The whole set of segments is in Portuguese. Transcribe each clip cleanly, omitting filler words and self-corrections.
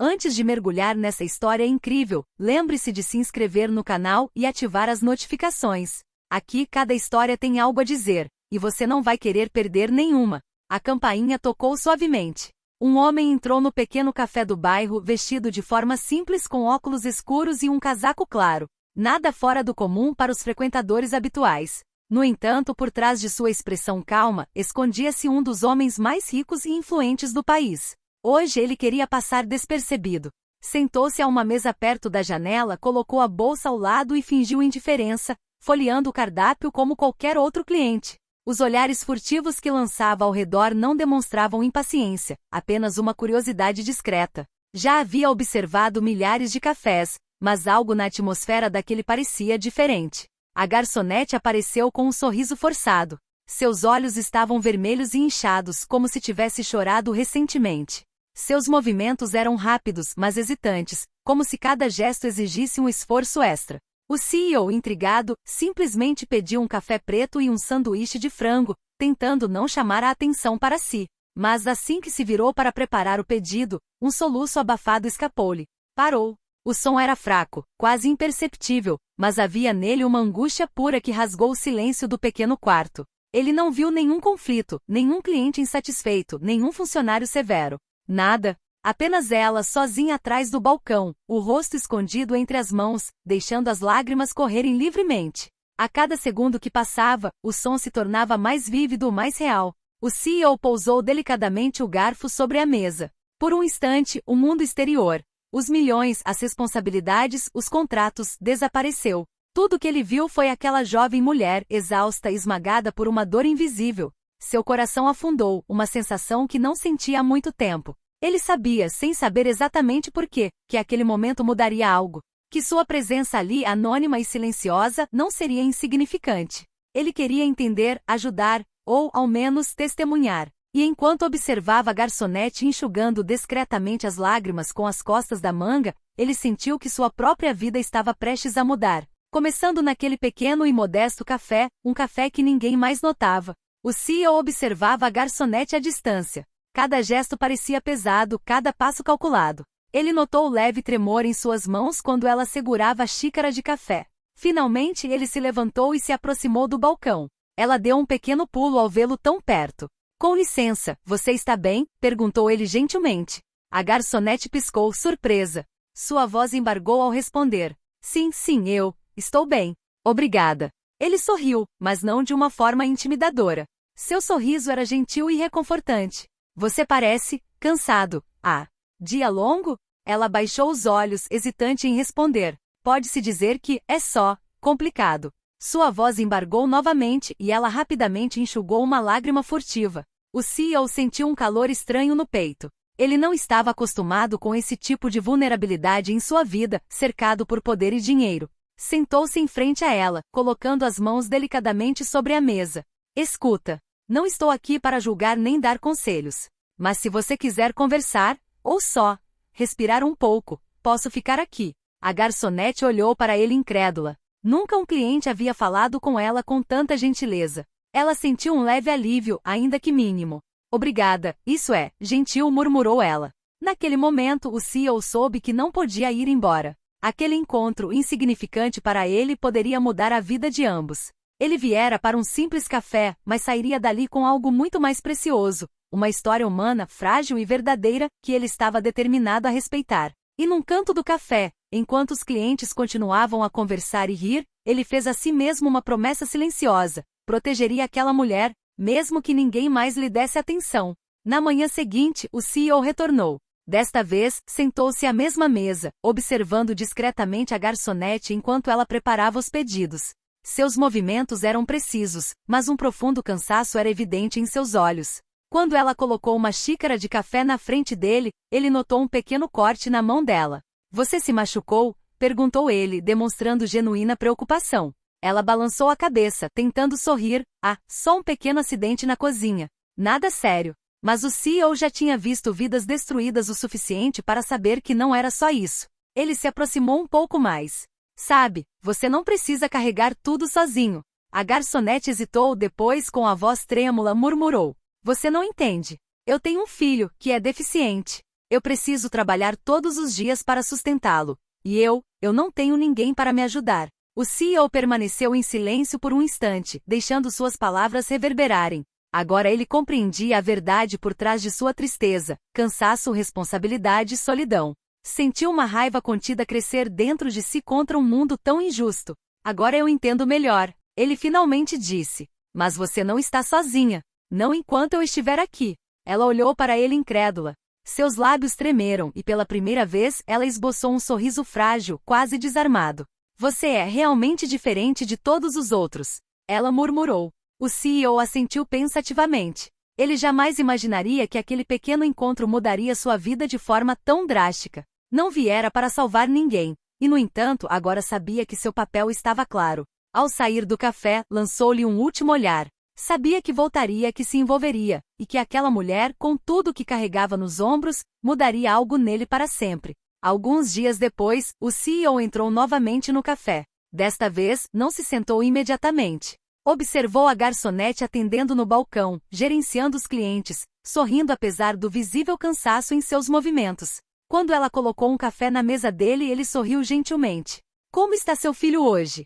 Antes de mergulhar nessa história incrível, lembre-se de se inscrever no canal e ativar as notificações. Aqui cada história tem algo a dizer, e você não vai querer perder nenhuma. A campainha tocou suavemente. Um homem entrou no pequeno café do bairro vestido de forma simples com óculos escuros e um casaco claro. Nada fora do comum para os frequentadores habituais. No entanto, por trás de sua expressão calma, escondia-se um dos homens mais ricos e influentes do país. Hoje ele queria passar despercebido. Sentou-se a uma mesa perto da janela, colocou a bolsa ao lado e fingiu indiferença, folheando o cardápio como qualquer outro cliente. Os olhares furtivos que lançava ao redor não demonstravam impaciência, apenas uma curiosidade discreta. Já havia observado milhares de cafés, mas algo na atmosfera daquele parecia diferente. A garçonete apareceu com um sorriso forçado. Seus olhos estavam vermelhos e inchados, como se tivesse chorado recentemente. Seus movimentos eram rápidos, mas hesitantes, como se cada gesto exigisse um esforço extra. O CEO, intrigado, simplesmente pediu um café preto e um sanduíche de frango, tentando não chamar a atenção para si. Mas assim que se virou para preparar o pedido, um soluço abafado escapou-lhe. Parou. O som era fraco, quase imperceptível, mas havia nele uma angústia pura que rasgou o silêncio do pequeno quarto. Ele não viu nenhum conflito, nenhum cliente insatisfeito, nenhum funcionário severo. Nada. Apenas ela sozinha atrás do balcão, o rosto escondido entre as mãos, deixando as lágrimas correrem livremente. A cada segundo que passava, o som se tornava mais vívido, mais real. O CEO pousou delicadamente o garfo sobre a mesa. Por um instante, o mundo exterior, os milhões, as responsabilidades, os contratos, desapareceu. Tudo que ele viu foi aquela jovem mulher, exausta e esmagada por uma dor invisível. Seu coração afundou, uma sensação que não sentia há muito tempo. Ele sabia, sem saber exatamente por quê, que aquele momento mudaria algo. Que sua presença ali, anônima e silenciosa, não seria insignificante. Ele queria entender, ajudar, ou, ao menos, testemunhar. E enquanto observava a garçonete enxugando discretamente as lágrimas com as costas da manga, ele sentiu que sua própria vida estava prestes a mudar. Começando naquele pequeno e modesto café, um café que ninguém mais notava. O CEO observava a garçonete à distância. Cada gesto parecia pesado, cada passo calculado. Ele notou o leve tremor em suas mãos quando ela segurava a xícara de café. Finalmente ele se levantou e se aproximou do balcão. Ela deu um pequeno pulo ao vê-lo tão perto. Com licença, você está bem? Perguntou ele gentilmente. A garçonete piscou, surpresa. Sua voz embargou ao responder. Sim, eu estou bem. Obrigada. Ele sorriu, mas não de uma forma intimidadora. Seu sorriso era gentil e reconfortante. Você parece cansado. Dia longo? Ela baixou os olhos, hesitante em responder. Pode-se dizer que é só complicado. Sua voz embargou novamente e ela rapidamente enxugou uma lágrima furtiva. O CEO sentiu um calor estranho no peito. Ele não estava acostumado com esse tipo de vulnerabilidade em sua vida, cercado por poder e dinheiro. Sentou-se em frente a ela, colocando as mãos delicadamente sobre a mesa. Escuta. Não estou aqui para julgar nem dar conselhos. Mas se você quiser conversar, ou só respirar um pouco, posso ficar aqui. A garçonete olhou para ele incrédula. Nunca um cliente havia falado com ela com tanta gentileza. Ela sentiu um leve alívio, ainda que mínimo. Obrigada, isso é, gentil, murmurou ela. Naquele momento o CEO soube que não podia ir embora. Aquele encontro insignificante para ele poderia mudar a vida de ambos. Ele viera para um simples café, mas sairia dali com algo muito mais precioso, uma história humana, frágil e verdadeira, que ele estava determinado a respeitar. E num canto do café, enquanto os clientes continuavam a conversar e rir, ele fez a si mesmo uma promessa silenciosa: protegeria aquela mulher, mesmo que ninguém mais lhe desse atenção. Na manhã seguinte, o CEO retornou. Desta vez, sentou-se à mesma mesa, observando discretamente a garçonete enquanto ela preparava os pedidos. Seus movimentos eram precisos, mas um profundo cansaço era evidente em seus olhos. Quando ela colocou uma xícara de café na frente dele, ele notou um pequeno corte na mão dela. Você se machucou? Perguntou ele, demonstrando genuína preocupação. Ela balançou a cabeça, tentando sorrir. Só um pequeno acidente na cozinha. Nada sério. Mas o CEO já tinha visto vidas destruídas o suficiente para saber que não era só isso. Ele se aproximou um pouco mais. Sabe, você não precisa carregar tudo sozinho. A garçonete hesitou, depois com a voz trêmula murmurou. Você não entende. Eu tenho um filho, que é deficiente. Eu preciso trabalhar todos os dias para sustentá-lo. E eu não tenho ninguém para me ajudar. O CEO permaneceu em silêncio por um instante, deixando suas palavras reverberarem. Agora ele compreendia a verdade por trás de sua tristeza, cansaço, responsabilidade e solidão. Sentiu uma raiva contida crescer dentro de si contra um mundo tão injusto. Agora eu entendo melhor, ele finalmente disse. Mas você não está sozinha. Não enquanto eu estiver aqui. Ela olhou para ele incrédula. Seus lábios tremeram e pela primeira vez ela esboçou um sorriso frágil, quase desarmado. Você é realmente diferente de todos os outros. Ela murmurou. O CEO assentiu pensativamente. Ele jamais imaginaria que aquele pequeno encontro mudaria sua vida de forma tão drástica. Não viera para salvar ninguém, e no entanto agora sabia que seu papel estava claro. Ao sair do café, lançou-lhe um último olhar. Sabia que voltaria, que se envolveria, e que aquela mulher, com tudo que carregava nos ombros, mudaria algo nele para sempre. Alguns dias depois, o CEO entrou novamente no café. Desta vez, não se sentou imediatamente. Observou a garçonete atendendo no balcão, gerenciando os clientes, sorrindo apesar do visível cansaço em seus movimentos. Quando ela colocou um café na mesa dele, ele sorriu gentilmente. Como está seu filho hoje?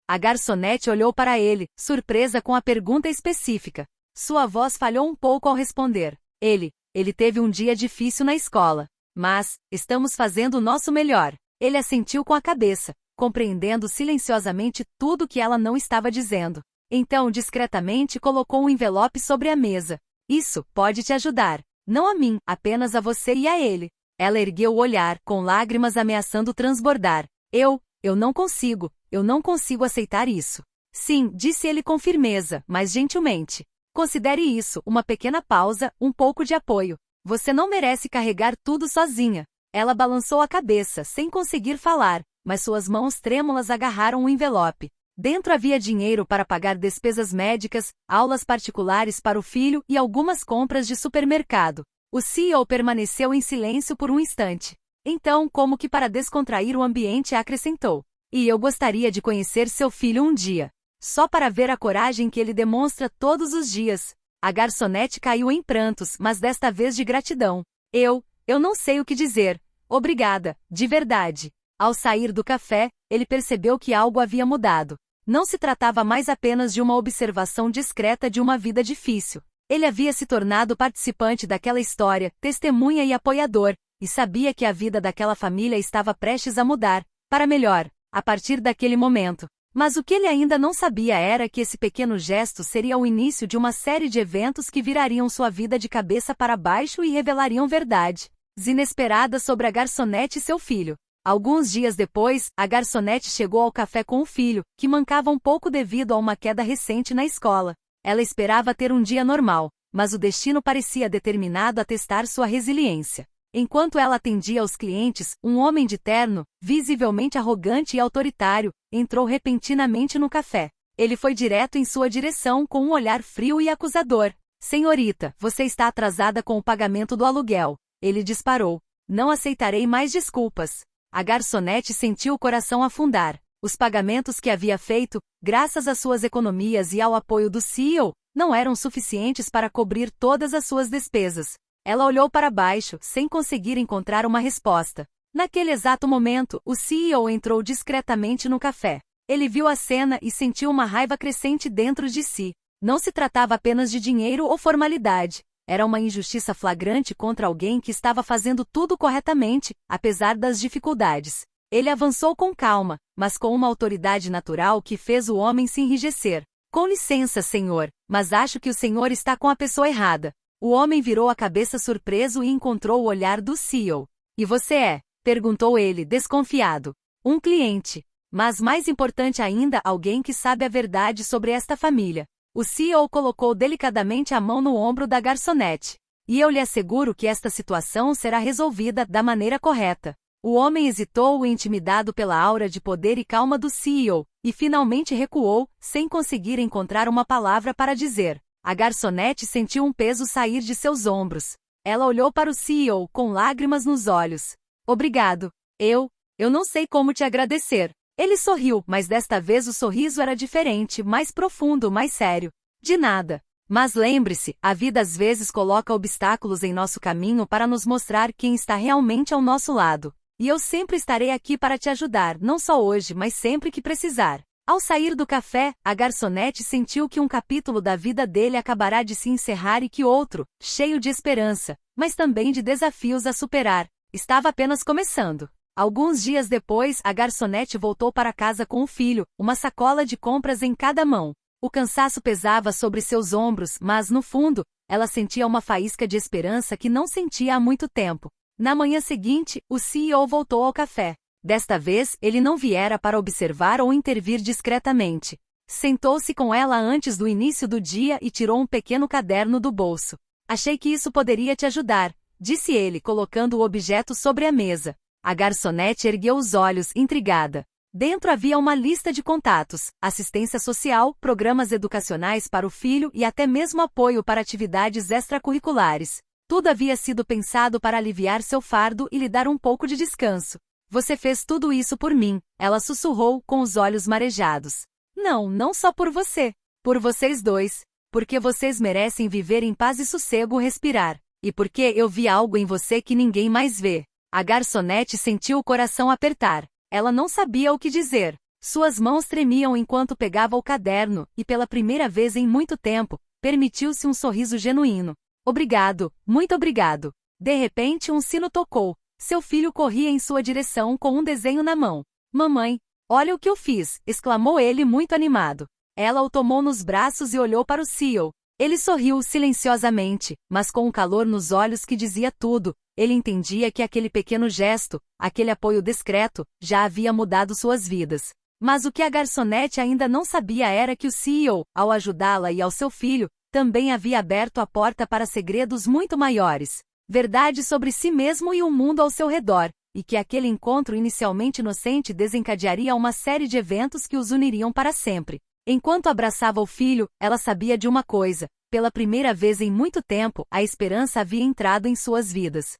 A garçonete olhou para ele, surpresa com a pergunta específica. Sua voz falhou um pouco ao responder. Ele teve um dia difícil na escola. Mas, estamos fazendo o nosso melhor. Ele assentiu com a cabeça, compreendendo silenciosamente tudo que ela não estava dizendo. Então, discretamente, colocou um envelope sobre a mesa. Isso pode te ajudar. Não a mim, apenas a você e a ele. Ela ergueu o olhar, com lágrimas ameaçando transbordar. Eu não consigo aceitar isso. Sim, disse ele com firmeza, mas gentilmente. Considere isso uma pequena pausa, um pouco de apoio. Você não merece carregar tudo sozinha. Ela balançou a cabeça, sem conseguir falar, mas suas mãos trêmulas agarraram o envelope. Dentro havia dinheiro para pagar despesas médicas, aulas particulares para o filho e algumas compras de supermercado. O CEO permaneceu em silêncio por um instante. Então, como que para descontrair o ambiente, acrescentou. E eu gostaria de conhecer seu filho um dia. Só para ver a coragem que ele demonstra todos os dias. A garçonete caiu em prantos, mas desta vez de gratidão. Eu não sei o que dizer. Obrigada, de verdade. Ao sair do café, ele percebeu que algo havia mudado. Não se tratava mais apenas de uma observação discreta de uma vida difícil. Ele havia se tornado participante daquela história, testemunha e apoiador, e sabia que a vida daquela família estava prestes a mudar, para melhor, a partir daquele momento. Mas o que ele ainda não sabia era que esse pequeno gesto seria o início de uma série de eventos que virariam sua vida de cabeça para baixo e revelariam verdades inesperadas sobre a garçonete e seu filho. Alguns dias depois, a garçonete chegou ao café com o filho, que mancava um pouco devido a uma queda recente na escola. Ela esperava ter um dia normal, mas o destino parecia determinado a testar sua resiliência. Enquanto ela atendia aos clientes, um homem de terno, visivelmente arrogante e autoritário, entrou repentinamente no café. Ele foi direto em sua direção com um olhar frio e acusador. Senhorita, você está atrasada com o pagamento do aluguel. Ele disparou. Não aceitarei mais desculpas. A garçonete sentiu o coração afundar. Os pagamentos que havia feito, graças às suas economias e ao apoio do CEO, não eram suficientes para cobrir todas as suas despesas. Ela olhou para baixo, sem conseguir encontrar uma resposta. Naquele exato momento, o CEO entrou discretamente no café. Ele viu a cena e sentiu uma raiva crescente dentro de si. Não se tratava apenas de dinheiro ou formalidade. Era uma injustiça flagrante contra alguém que estava fazendo tudo corretamente, apesar das dificuldades. Ele avançou com calma, mas com uma autoridade natural que fez o homem se enrijecer. Com licença, senhor, mas acho que o senhor está com a pessoa errada. O homem virou a cabeça surpreso e encontrou o olhar do CEO. E você é? Perguntou ele, desconfiado. Um cliente. Mas mais importante ainda, alguém que sabe a verdade sobre esta família. O CEO colocou delicadamente a mão no ombro da garçonete. E eu lhe asseguro que esta situação será resolvida da maneira correta. O homem hesitou, intimidado pela aura de poder e calma do CEO, e finalmente recuou, sem conseguir encontrar uma palavra para dizer. A garçonete sentiu um peso sair de seus ombros. Ela olhou para o CEO, com lágrimas nos olhos. Obrigado. Eu não sei como te agradecer. Ele sorriu, mas desta vez o sorriso era diferente, mais profundo, mais sério. De nada. Mas lembre-se, a vida às vezes coloca obstáculos em nosso caminho para nos mostrar quem está realmente ao nosso lado. E eu sempre estarei aqui para te ajudar, não só hoje, mas sempre que precisar. Ao sair do café, a garçonete sentiu que um capítulo da vida dele acabará de se encerrar e que outro, cheio de esperança, mas também de desafios a superar, estava apenas começando. Alguns dias depois, a garçonete voltou para casa com o filho, uma sacola de compras em cada mão. O cansaço pesava sobre seus ombros, mas, no fundo, ela sentia uma faísca de esperança que não sentia há muito tempo. Na manhã seguinte, o CEO voltou ao café. Desta vez, ele não viera para observar ou intervir discretamente. Sentou-se com ela antes do início do dia e tirou um pequeno caderno do bolso. Achei que isso poderia te ajudar, disse ele, colocando o objeto sobre a mesa. A garçonete ergueu os olhos, intrigada. Dentro havia uma lista de contatos, assistência social, programas educacionais para o filho e até mesmo apoio para atividades extracurriculares. Tudo havia sido pensado para aliviar seu fardo e lhe dar um pouco de descanso. Você fez tudo isso por mim, ela sussurrou, com os olhos marejados. Não, não só por você. Por vocês dois. Porque vocês merecem viver em paz e sossego, respirar. E porque eu vi algo em você que ninguém mais vê. A garçonete sentiu o coração apertar. Ela não sabia o que dizer. Suas mãos tremiam enquanto pegava o caderno, e pela primeira vez em muito tempo, permitiu-se um sorriso genuíno. Obrigado, muito obrigado. De repente um sino tocou. Seu filho corria em sua direção com um desenho na mão. Mamãe, olha o que eu fiz, exclamou ele muito animado. Ela o tomou nos braços e olhou para o CEO. Ele sorriu silenciosamente, mas com um calor nos olhos que dizia tudo. Ele entendia que aquele pequeno gesto, aquele apoio discreto, já havia mudado suas vidas. Mas o que a garçonete ainda não sabia era que o CEO, ao ajudá-la e ao seu filho, também havia aberto a porta para segredos muito maiores. Verdade sobre si mesmo e o mundo ao seu redor, e que aquele encontro inicialmente inocente desencadearia uma série de eventos que os uniriam para sempre. Enquanto abraçava o filho, ela sabia de uma coisa: pela primeira vez em muito tempo, a esperança havia entrado em suas vidas.